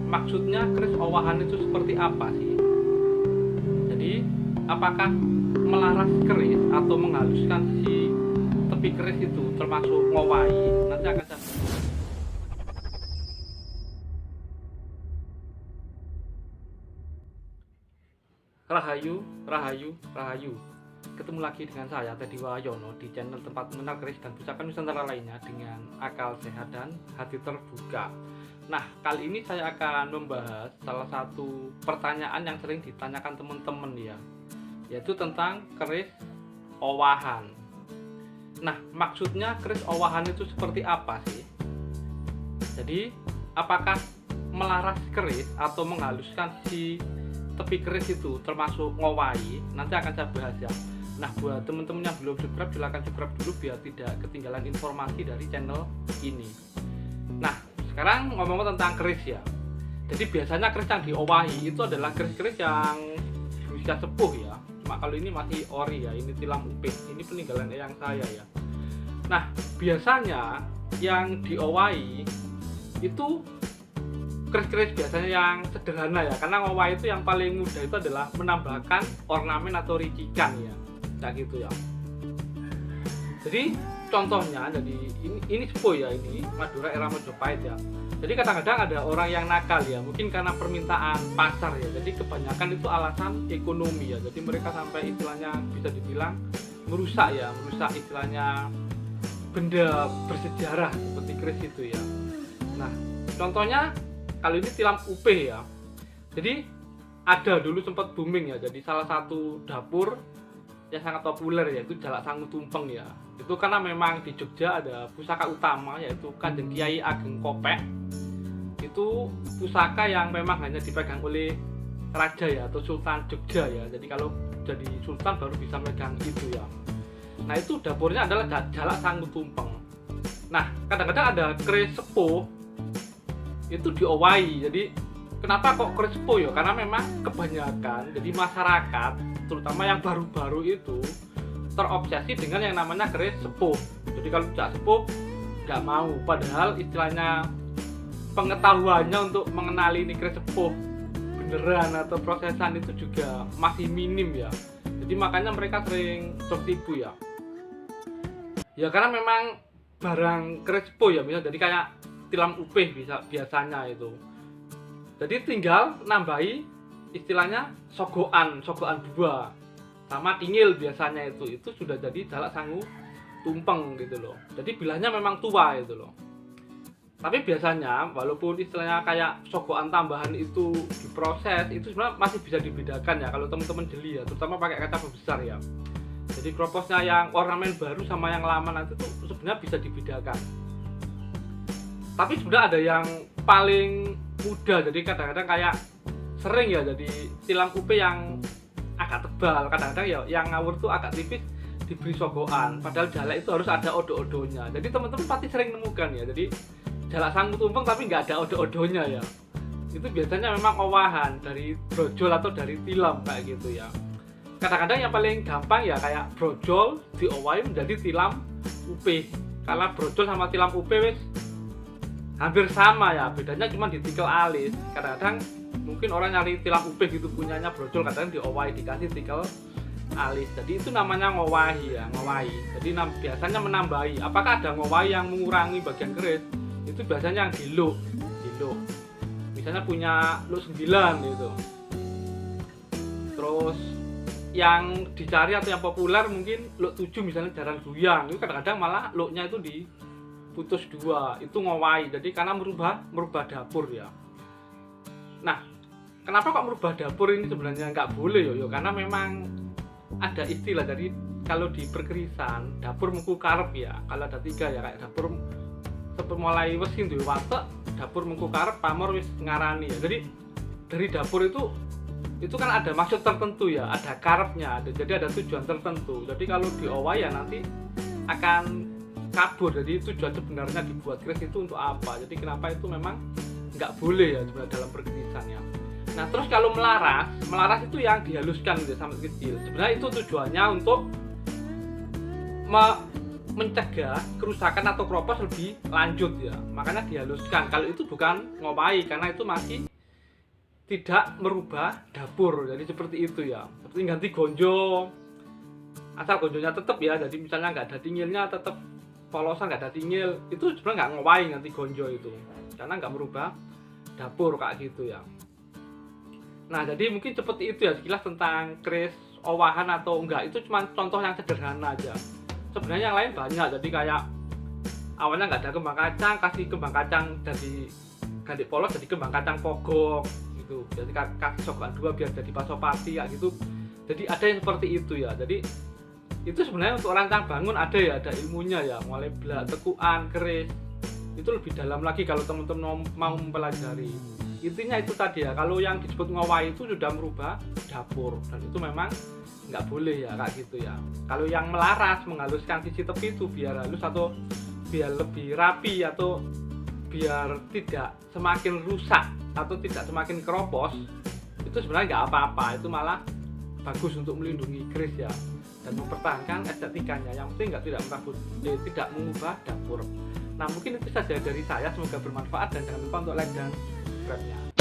maksudnya keris owahan itu seperti apa sih? Jadi, apakah melaras keris atau menghaluskan si tepi keris itu termasuk ngowahi? Nanti akan saya bahas. Rahayu, Rahayu, Rahayu. Ketemu lagi dengan saya Teddy Wayono di channel tempat mengenal keris dan pusaka Nusantara lainnya dengan akal sehat dan hati terbuka. Nah, kali ini saya akan membahas salah satu pertanyaan yang sering ditanyakan teman-teman ya, yaitu tentang keris owahan. Nah, maksudnya keris owahan itu seperti apa sih? Jadi, apakah melaras keris atau menghaluskan si tepi keris itu termasuk ngowahi? Nanti akan saya bahas ya. Nah, buat teman-teman yang belum subscribe, silahkan subscribe dulu biar tidak ketinggalan informasi dari channel ini. Nah, sekarang ngomong tentang keris ya. Jadi biasanya keris yang diowahi itu adalah keris-keris yang berusia sepuh ya. Cuma kalau ini masih ori ya, ini tilam upih, ini peninggalan eyang saya ya. Nah, biasanya yang diowahi itu keris-keris biasanya yang sederhana ya, karena ngowahi itu yang paling mudah itu adalah menambahkan ornamen atau ricikan ya, kayak gitu ya. Jadi contohnya, jadi ini sepuh ya, ini Madura era Majapahit ya. Jadi kadang-kadang ada orang yang nakal ya, mungkin karena permintaan pasar ya. Jadi kebanyakan itu alasan ekonomi ya. Jadi mereka sampai istilahnya bisa dibilang merusak ya, merusak istilahnya benda bersejarah seperti keris itu ya. Nah, contohnya kalau ini tilam upih ya. Jadi ada dulu sempat booming ya. Jadi salah satu dapur yang sangat populer yaitu Jalak Sangu Tumpeng ya. Itu karena memang di Jogja ada pusaka utama yaitu Kanjeng Kiai Ageng Kopek. Itu pusaka yang memang hanya dipegang oleh raja ya atau Sultan Jogja ya. Jadi kalau jadi sultan baru bisa megang itu ya. Nah, itu dapurnya adalah Jalak Sangu Tumpeng. Nah, kadang-kadang ada keris sepuh itu diowahi. Jadi kenapa kok keris sepuh ya? Karena memang kebanyakan jadi masyarakat terutama yang baru-baru itu terobsesi dengan yang namanya keris sepuh. Jadi kalau tidak sepuh nggak mau, padahal istilahnya pengetahuannya untuk mengenali ini keris sepuh beneran atau prosesan itu juga masih minim ya. Jadi makanya mereka sering tertipu ya. Ya karena memang barang keris sepuh ya, misalnya jadi kayak tilam upih biasanya itu. Jadi tinggal nambahi istilahnya sogoan dua sama tingil biasanya itu sudah jadi Jalak Sangu Tumpeng gitu loh. Jadi bilahnya memang tua itu loh. Tapi biasanya walaupun istilahnya kayak sogoan tambahan itu diproses, itu sebenarnya masih bisa dibedakan ya kalau teman-teman jeli ya, terutama pakai kaca pembesar ya. Jadi kroposnya yang ornamen baru sama yang lama nanti tuh sebenarnya bisa dibedakan. Tapi sebenarnya ada yang paling mudah, jadi kadang-kadang kayak sering ya jadi tilam upih yang agak tebal, kadang-kadang ya yang ngawur tuh agak tipis diberi sogoan, padahal jalak itu harus ada odo-odonya. Jadi teman-teman pasti sering nemukan ya, jadi Jalak Sangu Tumpeng tapi nggak ada odo-odonya ya. Itu biasanya memang owahan dari brojol atau dari tilam kayak gitu ya. Kadang-kadang yang paling gampang ya kayak brojol diowahi menjadi tilam upih, karena brojol sama tilam upih wis hampir sama ya, bedanya cuma di tikel alis. Kadang-kadang mungkin orang nyari tilam upih gitu punyanya brojol, kadang diowahi dikasih tikel alis. Jadi itu namanya ngowahi ya, ngowahi. Jadi biasanya menambahi. Apakah ada ngowahi yang mengurangi bagian keris? Itu biasanya yang diluk. Misalnya punya luk 9 gitu. Terus yang dicari atau yang populer mungkin luk 7 misalnya jaran guyang. Itu kadang-kadang malah luknya itu diputus 2. Itu ngowahi. Jadi karena merubah dapur ya. Nah, kenapa kok merubah dapur ini sebenarnya nggak boleh yo? Karena memang ada istilah, jadi kalau di perkerisan dapur mengku karep ya. Kalau ada 3 ya, kayak dapur mulai wis duwe watek, dapur mengku karep, pamor wis ngarani ya. Jadi dari dapur itu kan ada maksud tertentu ya, ada karepnya, jadi ada tujuan tertentu. Jadi kalau diowahi ya nanti akan kabur. Jadi tujuan sebenarnya dibuat keris itu untuk apa? Jadi kenapa itu memang nggak boleh ya sebenarnya dalam perkerisan ya. Nah, terus kalau melaras itu yang dihaluskan gitu sampai kecil. Sebenarnya itu tujuannya untuk mencegah kerusakan atau kropos lebih lanjut ya. Makanya dihaluskan. Kalau itu bukan ngowahi karena itu masih tidak merubah dapur. Jadi seperti itu ya, seperti ganti gonjo, asal gonjonya tetap ya, jadi misalnya nggak ada tingilnya, tetap polosan nggak ada tingil, itu sebenarnya nggak ngowai ganti gonjo itu, karena nggak merubah dapur kayak gitu ya. Nah jadi mungkin seperti itu ya sekilas tentang keris owahan atau enggak, itu cuma contoh yang sederhana aja. Sebenarnya yang lain banyak, jadi kayak awalnya nggak ada kembang kacang, kasih kembang kacang dari ganti polos jadi kembang kacang pogok gitu, jadi kasih cokokan 2 biar jadi pasopati ya gitu. Jadi ada yang seperti itu ya. Jadi itu sebenarnya untuk rancang bangun ada ya, ada ilmunya ya, mulai belak, tekuan, keris, itu lebih dalam lagi kalau teman-teman mau mempelajari. Intinya itu tadi ya, kalau yang disebut ngowai itu sudah merubah dapur, dan itu memang nggak boleh ya kayak gitu ya. Kalau yang melaras, menghaluskan sisi tepi itu biar halus atau biar lebih rapi atau biar tidak semakin rusak atau tidak semakin keropos, itu sebenarnya nggak apa-apa, itu malah bagus untuk melindungi keris ya, dan mempertahankan estetikanya. Yang penting tidak mengubah dapur. Nah mungkin itu saja dari saya, semoga bermanfaat dan jangan lupa untuk like dan subscribe-nya.